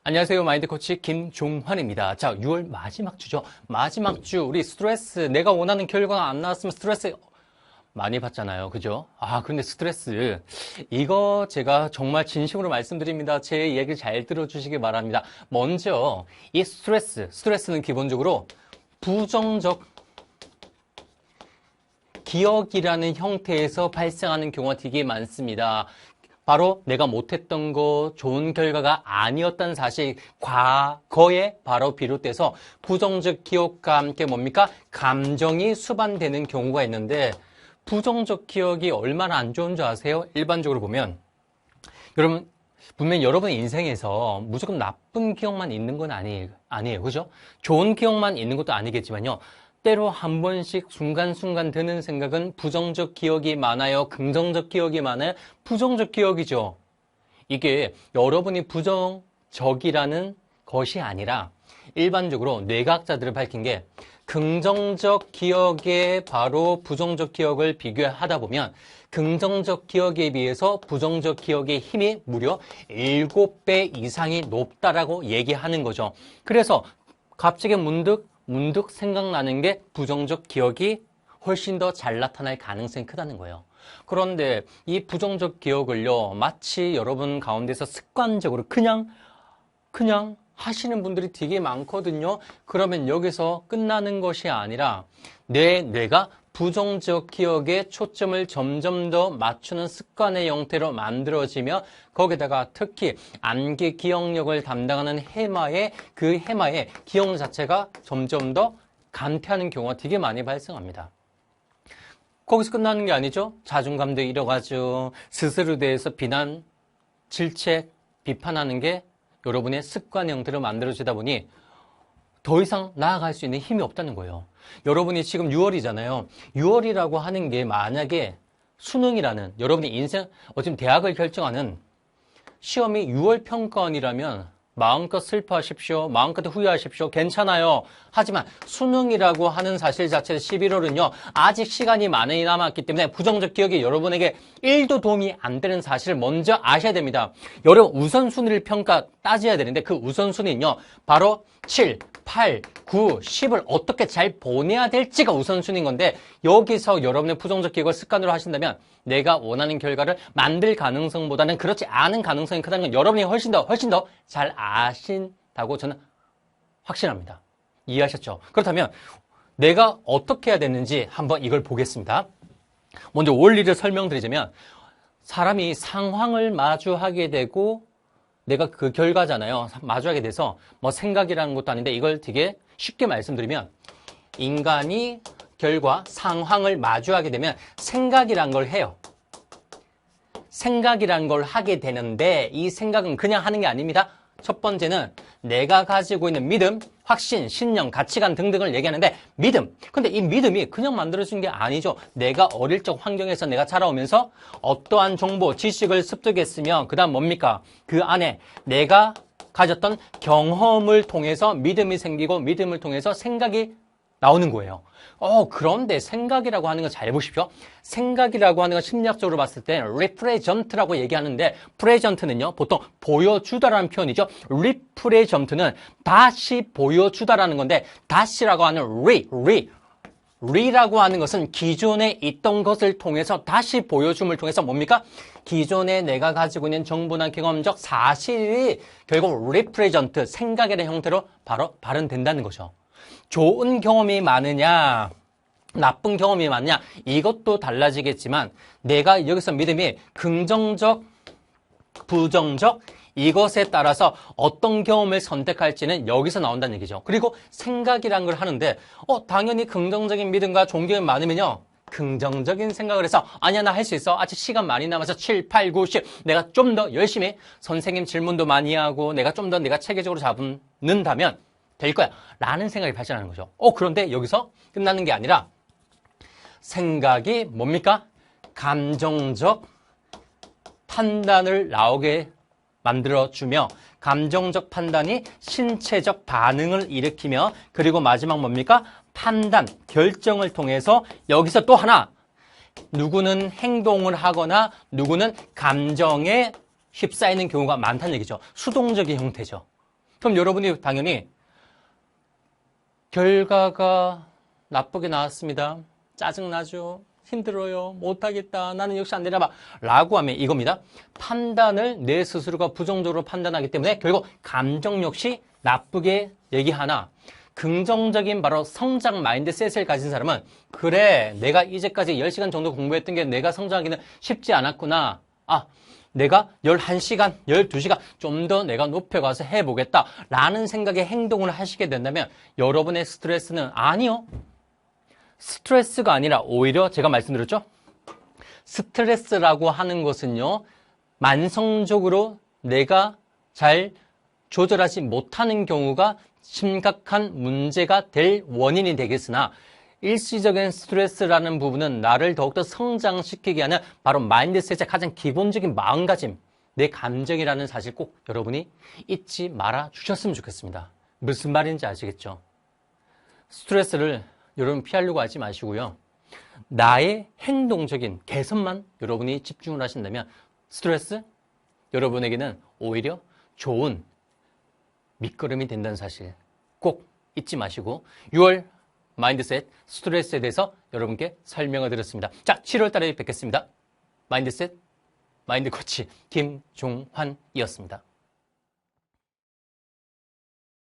안녕하세요. 마인드 코치 김종환입니다. 자, 6월 마지막 주죠. 마지막 주 우리 스트레스, 내가 원하는 결과가 안 나왔으면 스트레스 많이 받잖아요. 그죠? 그런데 스트레스 이거 제가 정말 진심으로 말씀드립니다. 제 얘기를 잘 들어주시기 바랍니다. 먼저 이 스트레스는 기본적으로 부정적 기억이라는 형태에서 발생하는 경우가 되게 많습니다. 바로 내가 못했던 거, 좋은 결과가 아니었다는 사실, 과거에 바로 비롯돼서 부정적 기억과 함께 뭡니까? 감정이 수반되는 경우가 있는데, 부정적 기억이 얼마나 안 좋은 줄 아세요? 일반적으로 보면 여러분, 분명히 여러분의 인생에서 무조건 나쁜 기억만 있는 건 아니에요. 그죠? 좋은 기억만 있는 것도 아니겠지만요. 때로 한 번씩 순간순간 드는 생각은 부정적 기억이 많아요? 긍정적 기억이 많아요? 부정적 기억이죠. 이게 여러분이 부정적이라는 것이 아니라 일반적으로 뇌과학자들을 밝힌 게 긍정적 기억에 바로 부정적 기억을 비교하다 보면 긍정적 기억에 비해서 부정적 기억의 힘이 무려 7배 이상이 높다라고 얘기하는 거죠. 그래서 갑자기 문득 생각나는 게 부정적 기억이 훨씬 더 잘 나타날 가능성이 크다는 거예요. 그런데 이 부정적 기억을요, 마치 여러분 가운데서 습관적으로 그냥 하시는 분들이 되게 많거든요. 그러면 여기서 끝나는 것이 아니라 내 뇌가 부정적 기억에 초점을 점점 더 맞추는 습관의 형태로 만들어지며 거기다가 특히 암기 기억력을 담당하는 해마의 기억 자체가 점점 더 감퇴하는 경우가 되게 많이 발생합니다. 거기서 끝나는 게 아니죠. 자존감도 잃어가죠. 스스로에 대해서 비난, 질책, 비판하는 게 여러분의 습관 형태로 만들어지다 보니 더 이상 나아갈 수 있는 힘이 없다는 거예요. 여러분이 지금 6월이잖아요. 6월이라고 하는 게 만약에 수능이라는 여러분의 인생, 어쨌든 대학을 결정하는 시험이 6월 평가원이라면 마음껏 슬퍼하십시오. 마음껏 후회하십시오. 괜찮아요. 하지만 수능이라고 하는 사실 자체는 11월은요. 아직 시간이 많이 남았기 때문에 부정적 기억이 여러분에게 1도 도움이 안 되는 사실을 먼저 아셔야 됩니다. 여러분 우선순위를 따져야 되는데 그 우선순위는요. 바로 7, 8, 9, 10을 어떻게 잘 보내야 될지가 우선순위인 건데 여기서 여러분의 부정적 기억을 습관으로 하신다면 내가 원하는 결과를 만들 가능성보다는 그렇지 않은 가능성이 크다는 건 여러분이 훨씬 더 잘 아신다고 저는 확신합니다. 이해하셨죠? 그렇다면 내가 어떻게 해야 되는지 한번 이걸 보겠습니다. 먼저 원리를 설명드리자면 사람이 상황을 마주하게 되고 내가 그 결과잖아요. 마주하게 돼서 뭐 생각이라는 것도 아닌데 이걸 되게 쉽게 말씀드리면 인간이 결과, 상황을 마주하게 되면 생각이란 걸 해요. 생각이란 걸 하게 되는데 이 생각은 그냥 하는 게 아닙니다. 첫 번째는 내가 가지고 있는 믿음, 확신, 신념, 가치관 등등을 얘기하는데 믿음. 근데 이 믿음이 그냥 만들어진 게 아니죠. 내가 어릴 적 환경에서 내가 자라오면서 어떠한 정보, 지식을 습득했으면 그 다음 뭡니까? 그 안에 내가 가졌던 경험을 통해서 믿음이 생기고 믿음을 통해서 생각이 나오는 거예요. 그런데 생각이라고 하는 거 잘 보십시오. 생각이라고 하는 건 심리학적으로 봤을 때 represent라고 얘기하는데 present는요 보통 보여주다라는 표현이죠. represent는 다시 보여주다라는 건데 다시라고 하는 re라고 하는 것은 기존에 있던 것을 통해서 다시 보여줌을 통해서 뭡니까? 기존에 내가 가지고 있는 정보나 경험적 사실이 결국 represent, 생각이라는 형태로 바로 발현된다는 거죠. 좋은 경험이 많으냐, 나쁜 경험이 많냐, 이것도 달라지겠지만 내가 여기서 믿음이 긍정적, 부정적, 이것에 따라서 어떤 경험을 선택할지는 여기서 나온다는 얘기죠. 그리고 생각이란 걸 하는데 당연히 긍정적인 믿음과 좋은 경험이 많으면요. 긍정적인 생각을 해서 아니야 나 할 수 있어. 아직 시간 많이 남아서 7, 8, 9, 10 내가 좀 더 열심히 선생님 질문도 많이 하고 내가 좀 더 내가 체계적으로 잡는다면 될 거야 라는 생각이 발생하는 거죠. 그런데 여기서 끝나는 게 아니라 생각이 뭡니까? 감정적 판단을 나오게 만들어주며 감정적 판단이 신체적 반응을 일으키며 그리고 마지막 뭡니까? 판단, 결정을 통해서 여기서 또 하나 누구는 행동을 하거나 누구는 감정에 휩싸이는 경우가 많다는 얘기죠. 수동적인 형태죠. 그럼 여러분이 당연히 결과가 나쁘게 나왔습니다. 짜증나죠. 힘들어요. 못하겠다. 나는 역시 안 되나 봐. 라고 하면 이겁니다. 판단을 내 스스로가 부정적으로 판단하기 때문에 결국 감정 역시 나쁘게 얘기하나 긍정적인 바로 성장 마인드셋을 가진 사람은 그래 내가 이제까지 10시간 정도 공부했던 게 내가 성장하기는 쉽지 않았구나. 내가 11시간, 12시간 좀 더 내가 높여가서 해보겠다 라는 생각의 행동을 하시게 된다면 여러분의 스트레스는 아니요. 스트레스가 아니라 오히려 제가 말씀드렸죠? 스트레스라고 하는 것은요. 만성적으로 내가 잘 조절하지 못하는 경우가 심각한 문제가 될 원인이 되겠으나 일시적인 스트레스라는 부분은 나를 더욱더 성장시키게 하는 바로 마인드셋의 가장 기본적인 마음가짐, 내 감정이라는 사실 꼭 여러분이 잊지 말아 주셨으면 좋겠습니다. 무슨 말인지 아시겠죠? 스트레스를 여러분 피하려고 하지 마시고요. 나의 행동적인 개선만 여러분이 집중을 하신다면 스트레스 여러분에게는 오히려 좋은 밑거름이 된다는 사실 꼭 잊지 마시고 6월 마인드셋 스트레스에 대해서 여러분께 설명을 드렸습니다. 자, 7월 달에 뵙겠습니다. 마인드셋 마인드 코치 김종환이었습니다.